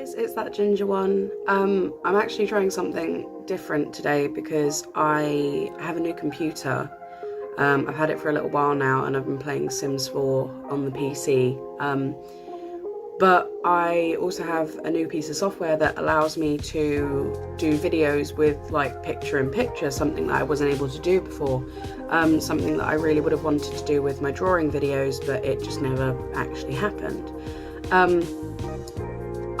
guys, it's that ginger one. I'm actually trying something different today because I have a new computer. I've had it for a little while now and I've been playing Sims 4 on the PC. But I also have a new piece of software that allows me to do videos with like picture-in-picture, something that I wasn't able to do before. Something that I really would have wanted to do with my drawing videos, but it just never actually happened.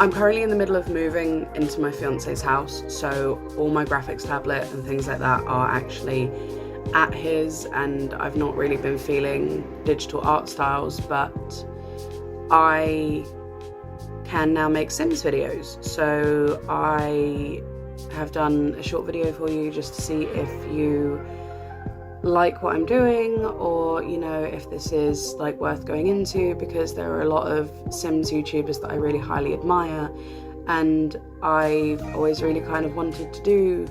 I'm currently in the middle of moving into my fiance's house, so all my graphics tablet and things like that are actually at his, and I've not really been feeling digital art styles, but I can now make Sims videos. So I have done a short video for you just to see if you like what I'm doing, or you know, if this is like worth going into, because there are a lot of Sims YouTubers that I really highly admire, and I've always really kind of wanted to do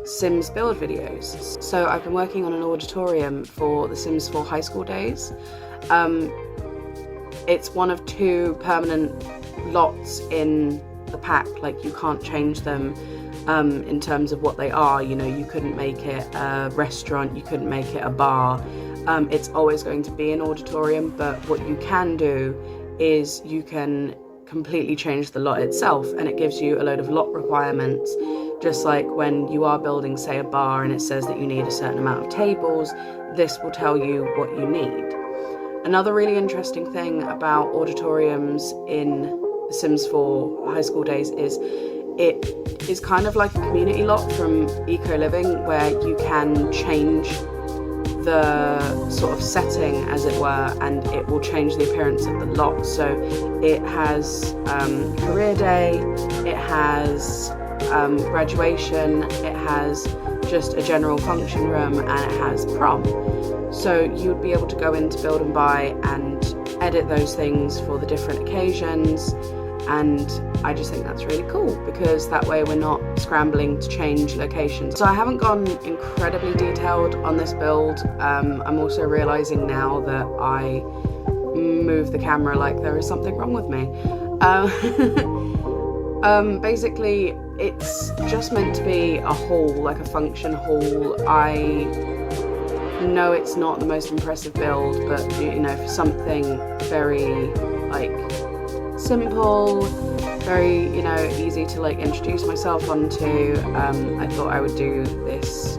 Sims build videos. So I've been working on an auditorium for the Sims 4 high school days. It's one of 2 permanent lots in the pack, like you can't change them in terms of what they are. You know, you couldn't make it a restaurant, you couldn't make it a bar. It's always going to be an auditorium, but what you can do is you can completely change the lot itself, and it gives you a load of lot requirements, just like when you are building, say, a bar and it says that you need a certain amount of tables. This will tell you what you need. Another really interesting thing about auditoriums in The Sims 4 high school days is it is kind of like a community lot from Eco Living, where you can change the sort of setting, as it were, and it will change the appearance of the lot. So it has career day, it has graduation, it has just a general function room, and it has prom. So you would be able to go into Build and Buy and edit those things for the different occasions, and I just think that's really cool, because that way we're not scrambling to change locations. So I haven't gone incredibly detailed on this build. I'm also realizing now that I move the camera like there is something wrong with me. Basically it's just meant to be a hall, like a function hall. I know it's not the most impressive build, but you know, for something very like simple, very, you know, easy to like introduce myself onto, I thought I would do this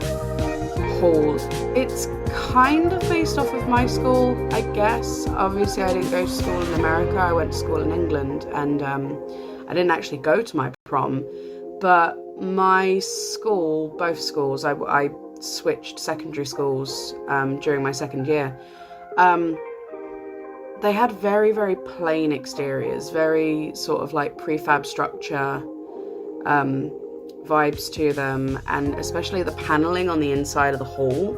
hall. It's kind of based off of my school, I guess. Obviously I didn't go to school in America, I went to school in England, and I didn't actually go to my prom, but my school, both schools, I switched secondary schools during my second year. They had very, very plain exteriors, very sort of like prefab structure vibes to them, and especially the paneling on the inside of the hall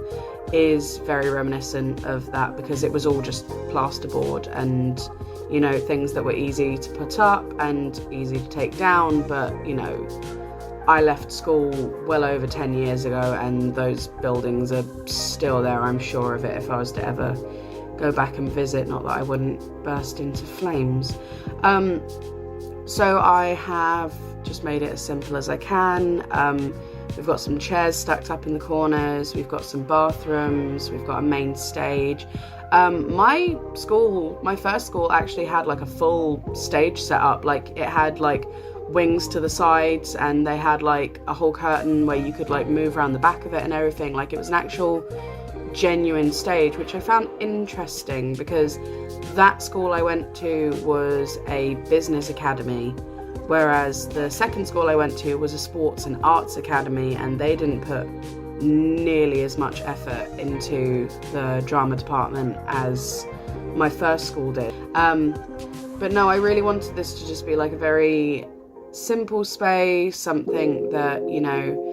is very reminiscent of that, because it was all just plasterboard and, you know, things that were easy to put up and easy to take down. But, you know, I left school well over 10 years ago and those buildings are still there, I'm sure of it, if I was to ever go back and visit, not that I wouldn't burst into flames. So I have just made it as simple as I can. We've got some chairs stacked up in the corners, we've got some bathrooms, we've got a main stage. My first school actually had like a full stage set up, like it had like wings to the sides, and they had like a whole curtain where you could like move around the back of it and everything. Like it was an actual genuine stage, which I found interesting, because that school I went to was a business academy, whereas the second school I went to was a sports and arts academy, and they didn't put nearly as much effort into the drama department as my first school did. But no, I really wanted this to just be like a very simple space, something that, you know,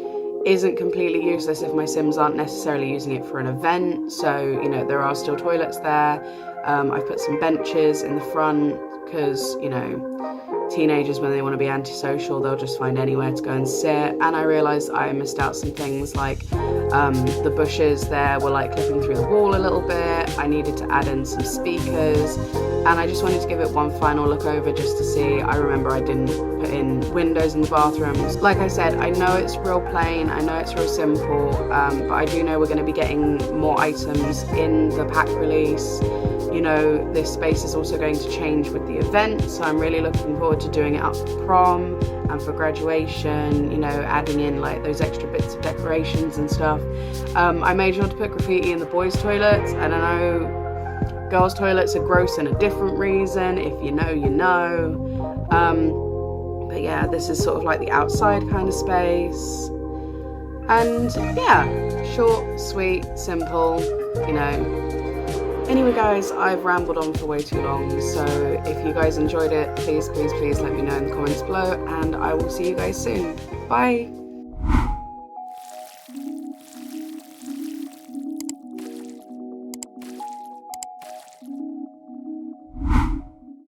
isn't completely useless if my Sims aren't necessarily using it for an event. So, you know, there are still toilets there. I've put some benches in the front, because, you know, teenagers, when they want to be antisocial, they'll just find anywhere to go and sit. And I realised I missed out some things like The bushes there were like clipping through the wall a little bit. I needed to add in some speakers, and I just wanted to give it one final look over just to see. I remember I didn't put in windows in the bathrooms. Like I said, I know it's real plain, I know it's real simple, but I do know we're going to be getting more items in the pack release. You know, this space is also going to change with the event, so I'm really looking forward to doing it up for prom and for graduation, you know, adding in like those extra bits of decorations and stuff. I made sure to put graffiti in the boys' toilets, and I know girls' toilets are gross in a different reason. If you know, you know. But yeah, this is sort of like the outside kind of space. And yeah, short, sweet, simple, you know. Anyway guys, I've rambled on for way too long, so if you guys enjoyed it, please let me know in the comments below, and I will see you guys soon. Bye!